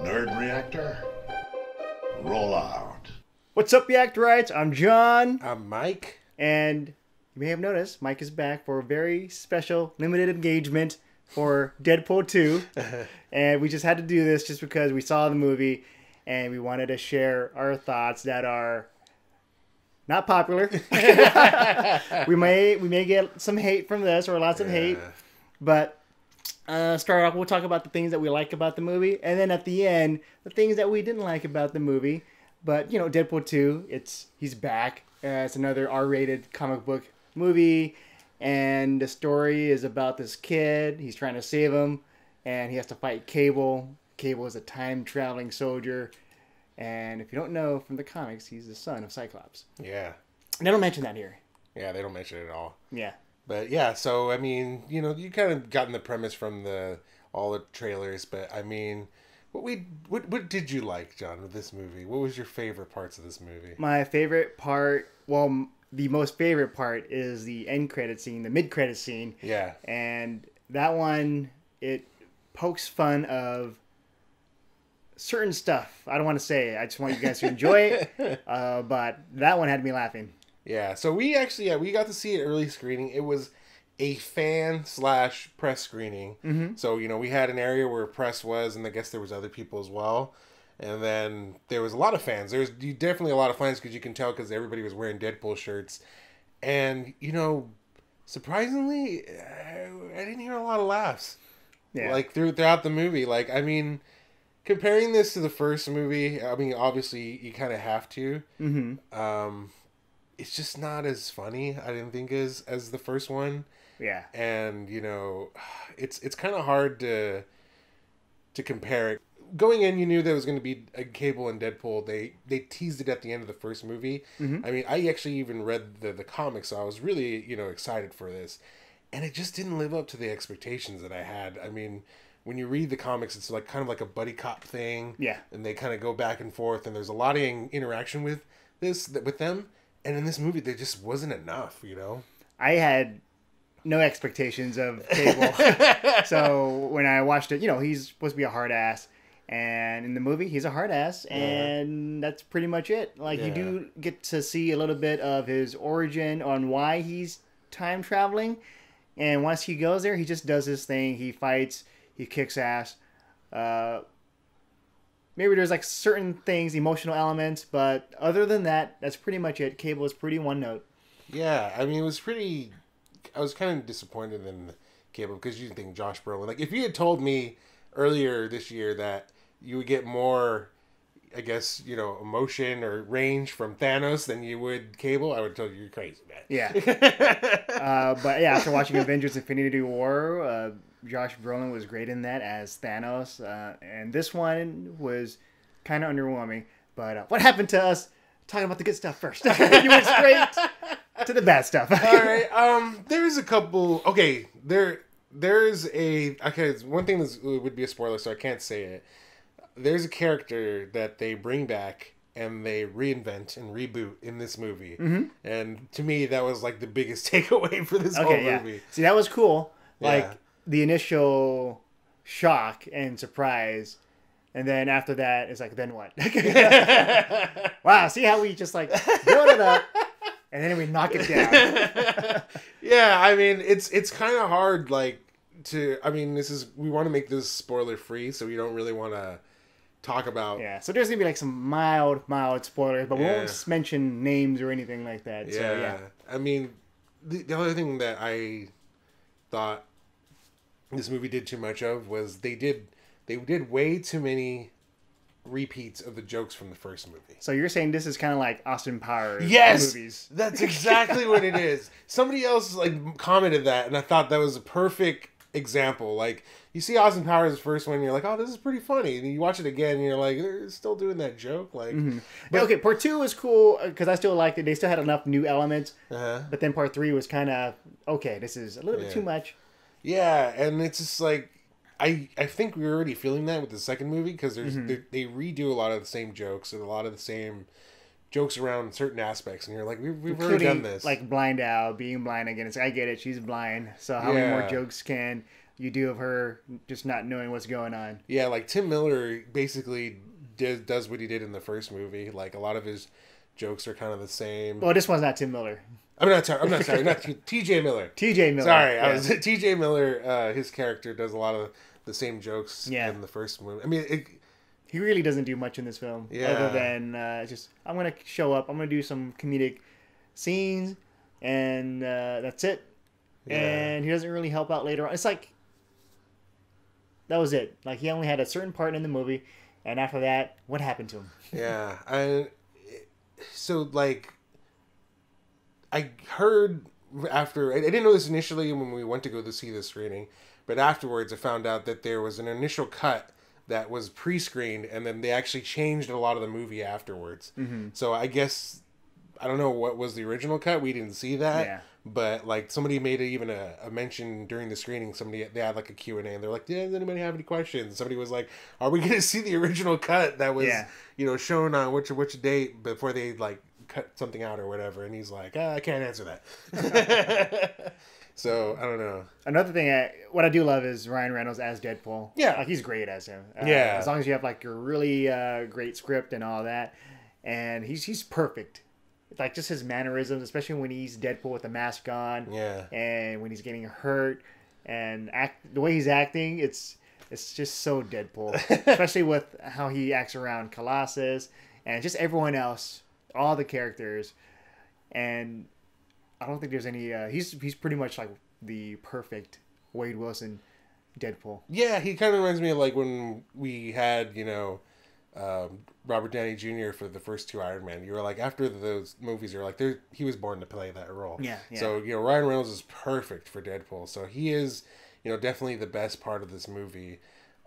Nerd Reactor, roll out. What's up, Reactorites? I'm John. I'm Mike. And you may have noticed, Mike is back for a very special limited engagement for Deadpool 2. And we just had to do this just because we saw the movie and we wanted to share our thoughts that are not popular. we may get some hate from this, or lots of hate. But start off, we'll talk about the things that we like about the movie, and then at the end, the things that we didn't like about the movie. But you know, Deadpool 2, he's back. It's another R-rated comic book movie, and the story is about this kid. He's trying to save him, and he has to fight Cable. Cable is a time-traveling soldier, and if you don't know from the comics, he's the son of Cyclops. Yeah. And they don't mention that here. Yeah, they don't mention it at all. Yeah. But yeah, so I mean, you know, you kind of gotten the premise from all the trailers, but I mean, what did you like, John, with this movie? What was your favorite parts of this movie? My favorite part, well, the most favorite part is the end credit scene, the mid credit scene. Yeah. And that one, it pokes fun of certain stuff. I don't want to say it. I just want you guys to enjoy it. But that one had me laughing. Yeah, so we got to see it early screening. It was a fan/press screening. Mm-hmm. So, you know, we had an area where press was, and I guess there was other people as well. And then there was a lot of fans. There was definitely a lot of fans, because you can tell because everybody was wearing Deadpool shirts. And, you know, surprisingly, I didn't hear a lot of laughs. Yeah. Like, throughout the movie. Like, I mean, comparing this to the first movie, I mean, obviously, you kind of have to. Mm-hmm. It's just not as funny, I didn't think, as the first one. Yeah. And, you know, it's kind of hard to compare it. Going in, you knew there was going to be a Cable and Deadpool. They teased it at the end of the first movie. Mm-hmm. I mean, I actually even read the comics, so I was really, you know, excited for this. And it just didn't live up to the expectations that I had. I mean, when you read the comics, it's like kind of like a buddy cop thing. Yeah. And they kind of go back and forth, and there's a lot of interaction with them. And in this movie, there just wasn't enough, you know? I had no expectations of Cable. So when I watched it, you know, he's supposed to be a hard ass. And in the movie, he's a hard ass. And that's pretty much it. Like, you do get to see a little bit of his origin on why he's time traveling. And once he goes there, he just does his thing. He fights. He kicks ass. Maybe there's like certain things, emotional elements, but other than that, that's pretty much it. Cable is pretty one note. Yeah, I mean, I was kind of disappointed in Cable, because you didn't think Josh Brolin. Like, if you had told me earlier this year that you would get more, I guess, you know, emotion or range from Thanos than you would Cable, I would have told you you're crazy, man. Yeah. But yeah, after watching Avengers Infinity War, Josh Brolin was great in that as Thanos, and this one was kind of underwhelming. But what happened to us talking about the good stuff first? You went straight to the bad stuff. All right. There's a couple. Okay, there's a. Okay, one thing that would be a spoiler, so I can't say it. There's a character that they bring back and they reinvent and reboot in this movie, and to me, that was like the biggest takeaway for this whole movie. Yeah. See, that was cool. Like, the initial shock and surprise, and then after that, it's like, then what? Wow, see how we just like build it up, and then we knock it down. Yeah, I mean, it's kind of hard, like, I mean, we want to make this spoiler free, so we don't really want to talk about. Yeah, so there's gonna be like some mild spoilers, but we won't mention names or anything like that. So, yeah. I mean, the other thing that I thought this movie did too much of was they did way too many repeats of the jokes from the first movie. So you're saying this is kind of like Austin Powers movies? That's exactly what it is. Somebody else like commented that, and I thought that was a perfect example. Like, you see Austin Powers' first one, and you're like, oh, this is pretty funny. And you watch it again, and you're like, they're still doing that joke. Like, but okay, part 2 was cool because I still liked it. They still had enough new elements. But then part 3 was kind of, okay, this is a little bit too much. Yeah, and it's just like, I think we're already feeling that with the second movie, because they redo a lot of the same jokes and a lot of the same jokes around certain aspects, and you're like, we've already done this. Like Blind Owl being blind again. It's like, I get it, she's blind. So how many more jokes can you do of her just not knowing what's going on. Yeah, like Tim Miller basically does what he did in the first movie. Like a lot of his jokes are kind of the same. Well, this one's not Tim Miller. I'm not sorry. Not T.J. Miller. T.J. Miller. Sorry, yeah. I was T.J. Miller. His character does a lot of the same jokes in the first movie. I mean, he really doesn't do much in this film, other than just I'm gonna show up. I'm gonna do some comedic scenes, and that's it. Yeah. And he doesn't really help out later on. It's like that was it. Like he only had a certain part in the movie, and after that, what happened to him? Yeah, so like I heard after I didn't know this initially when we went to go to see the screening, but afterwards I found out that there was an initial cut that was pre-screened, and then they actually changed a lot of the movie afterwards. Mm-hmm. So I guess I don't know what was the original cut. We didn't see that. Yeah. But like somebody made even a mention during the screening. They had like a Q&A, and they're like, "Does anybody have any questions?" Somebody was like, "Are we going to see the original cut that was shown on which date before they like cut something out or whatever?" And he's like, "I can't answer that." So I don't know. Another thing, what I do love is Ryan Reynolds as Deadpool. Yeah, like he's great as him. As long as you have like your really great script and all that, and he's perfect. Like just his mannerisms, especially when he's Deadpool with the mask on. Yeah. And when he's getting hurt, and the way he's acting, it's just so Deadpool. Especially with how he acts around Colossus and just everyone else, all the characters, and I don't think there's any. He's pretty much like the perfect Wade Wilson Deadpool. Yeah, he kind of reminds me of like when we had Robert Downey Jr. for the first two Iron Man. You were like, after those movies, you're like, he was born to play that role. Yeah. So Ryan Reynolds is perfect for Deadpool. So he is definitely the best part of this movie.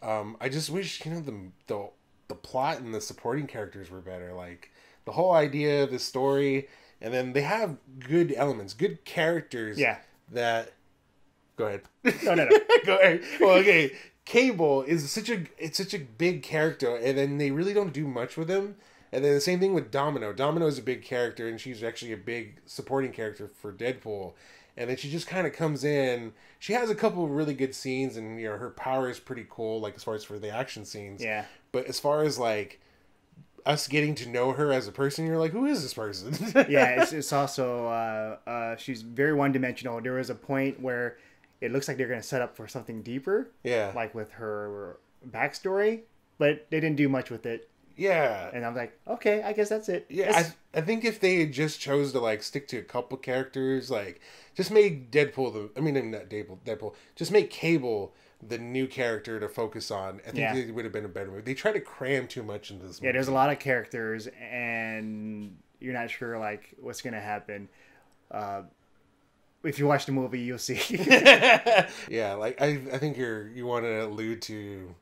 I just wish the plot and the supporting characters were better. Like the whole idea of the story. And then they have good elements, good characters. Yeah. That. Go ahead. No. Go ahead. Well, okay. Cable is such a big character, and then they really don't do much with him. And then the same thing with Domino. Domino is a big character, and she's actually a big supporting character for Deadpool. And then she just kind of comes in. She has a couple of really good scenes, and her power is pretty cool, like as far as for the action scenes. Yeah. But as far as like us getting to know her as a person, you're like, who is this person? Yeah, it's also she's very one-dimensional. There was a point where it looks like they're going to set up for something deeper. Yeah. Like with her backstory, but they didn't do much with it. Yeah. And I'm like, okay, I guess that's it. Yeah, I think if they had just chose to like stick to a couple characters, like just make Deadpool not Deadpool, just make Cable the new character to focus on. I think it would have been a better movie. They try to cram too much into this movie. Yeah, there's a lot of characters, and you're not sure like what's going to happen. If you watch the movie, you'll see. Yeah, like I think you want to allude to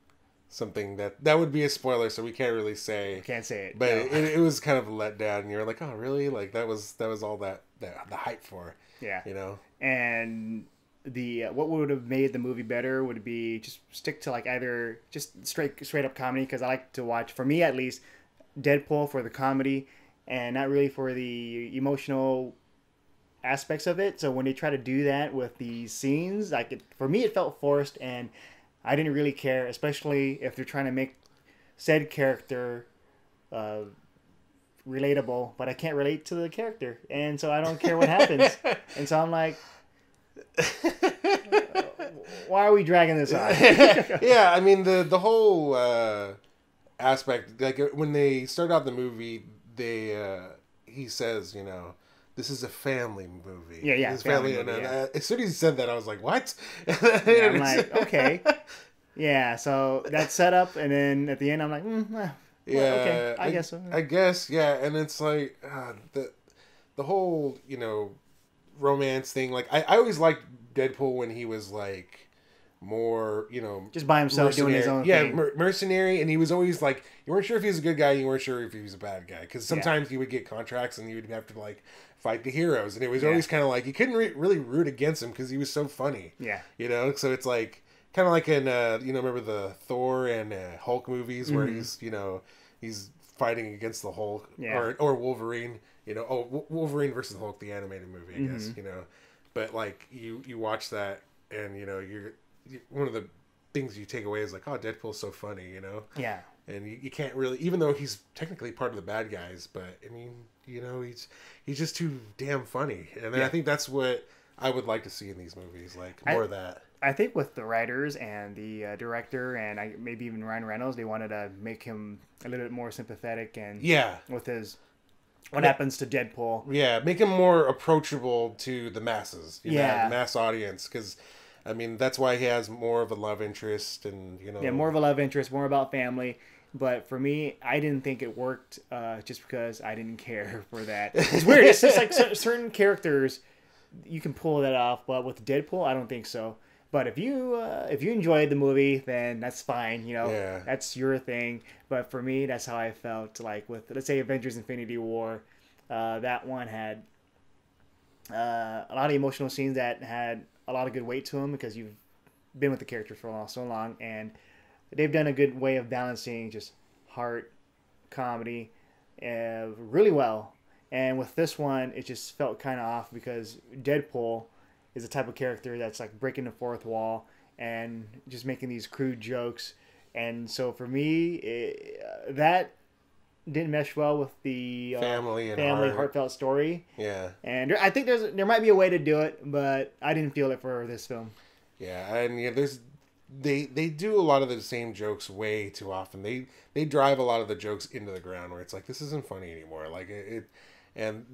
something that would be a spoiler, so we can't really say. Can't say it. But no. it was kind of a letdown, and you're like, oh, really? Like that was all that the hype for. Yeah. And the what would have made the movie better would be just stick to like either just straight up comedy, because I like to watch, for me at least, Deadpool for the comedy and not really for the emotional aspects of it. So when they try to do that with these scenes, for me it felt forced, and I didn't really care, especially if they're trying to make said character relatable, but I can't relate to the character, and so I don't care what happens. And so I'm like, why are we dragging this on? Yeah, I mean the whole aspect, like when they start out the movie, he says, this is a family movie. Yeah, it's family movie, and as soon as he said that, I was like, what? Yeah, I'm like, okay. Yeah, so that's set up, and then at the end, I'm like, yeah, okay, I guess so. I guess, yeah, and it's like, the whole, romance thing. Like, I always liked Deadpool when he was, like, more, just by himself doing his own thing. Yeah, mercenary, and he was always like, you weren't sure if he was a good guy, you weren't sure if he was a bad guy, because sometimes he would get contracts and you would have to like fight the heroes, and it was always kind of like you couldn't really root against him because he was so funny. Yeah, so it's like kind of like in remember the Thor and Hulk movies where he's fighting against the Hulk, or Wolverine. Wolverine versus the Hulk, the animated movie, I guess. But like you watch that, and one of the things you take away is like, oh, Deadpool's so funny, you know? Yeah. And you can't really, even though he's technically part of the bad guys, but I mean, you know, he's just too damn funny. And I think that's what I would like to see in these movies, like more of that. I think with the writers and the director and maybe even Ryan Reynolds, they wanted to make him a little bit more sympathetic and with his what happens to Deadpool. Yeah, make him more approachable to the masses, the mass audience, because I mean that's why he has more of a love interest and more of a love interest, more about family. But for me, I didn't think it worked just because I didn't care for that. It's weird. It's just like certain characters, you can pull that off. But with Deadpool, I don't think so. But if you enjoyed the movie, then that's fine. That's your thing. But for me, that's how I felt. Like with, let's say, Avengers: Infinity War, that one had a lot of emotional scenes that had a lot of good weight to them because you've been with the character for so long, and they've done a good way of balancing just heart, comedy, really well. And with this one, it just felt kind of off because Deadpool is the type of character that's like breaking the fourth wall and just making these crude jokes. And so for me, that didn't mesh well with the family heartfelt story. Yeah. And I think there might be a way to do it, but I didn't feel it for this film. Yeah, and they do a lot of the same jokes way too often. They drive a lot of the jokes into the ground where it's like, this isn't funny anymore. Like and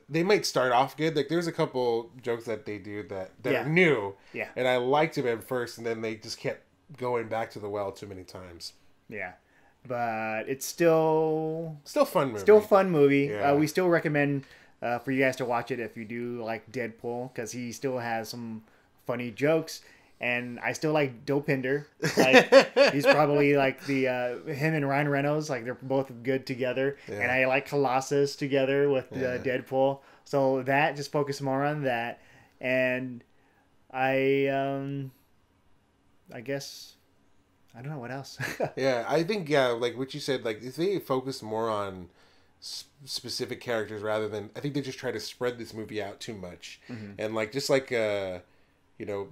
they might start off good. Like there's a couple jokes that they do that are new. Yeah. And I liked them at first, and then they just kept going back to the well too many times. Yeah. But it's still fun movie. Still fun movie. Yeah. We still recommend for you guys to watch it if you do like Deadpool, because he still has some funny jokes. And I still like Dopinder. Like he's probably like the him and Ryan Reynolds, like they're both good together. Yeah. And I like Colossus together with Deadpool. So that, just focus more on that. And I guess I don't know what else. Yeah, I think like what you said, like if they focus more on specific characters rather than, I think they just try to spread this movie out too much. Mm-hmm. And like just like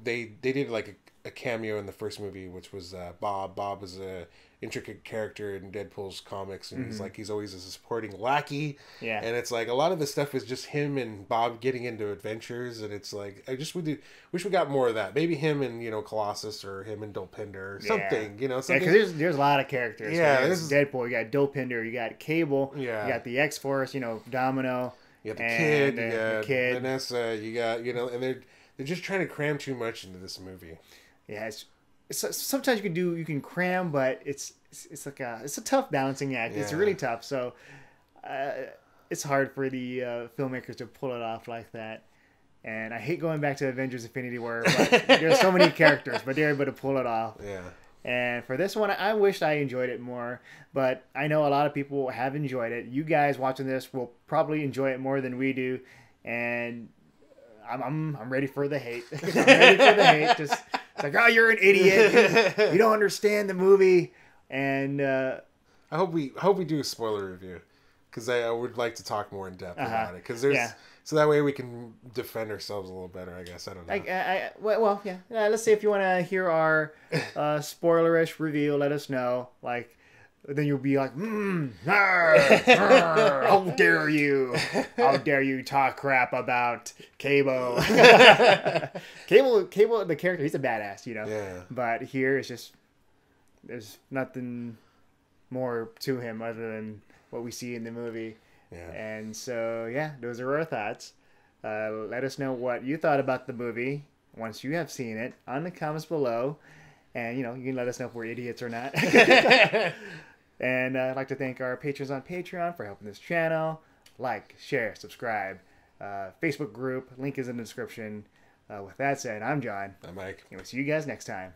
they did like a cameo in the first movie, which was Bob. Bob was a intricate character in Deadpool's comics, and he's always a supporting lackey. Yeah. And it's like a lot of the stuff is just him and Bob getting into adventures, and it's like I just wish we got more of that. Maybe him and Colossus, or him and Dopinder, or something. Something. Yeah, because there's a lot of characters. Yeah, there's Deadpool. You got Dopinder. You got Cable. Yeah. You got the X-Force. Domino. You got the kid. Vanessa. You got and they're just trying to cram too much into this movie. Yeah, sometimes you can cram, but it's like it's a tough balancing act. Yeah. It's really tough. So it's hard for the filmmakers to pull it off like that. And I hate going back to Avengers: Infinity War, but there's so many characters, but they're able to pull it off. Yeah. And for this one, I wished I enjoyed it more, but I know a lot of people have enjoyed it. You guys watching this will probably enjoy it more than we do, and I'm ready for the hate. I'm ready for the hate. Just it's like, oh, you're an idiot. You don't understand the movie. And I hope we do a spoiler review, because I would like to talk more in depth about it. Because so that way we can defend ourselves a little better. I guess I don't know. Let's say if you want to hear our spoilerish review, let us know. Like. Then you'll be like, how dare you? How dare you talk crap about Cable? Cable, the character, he's a badass, Yeah. But here it's just, there's nothing more to him other than what we see in the movie. Yeah. And so, those are our thoughts. Let us know what you thought about the movie once you have seen it on the comments below. And, you can let us know if we're idiots or not. And I'd like to thank our patrons on Patreon for helping this channel. Like, share, subscribe. Facebook group, link is in the description. With that said, I'm John. I'm Mike. And we'll see you guys next time.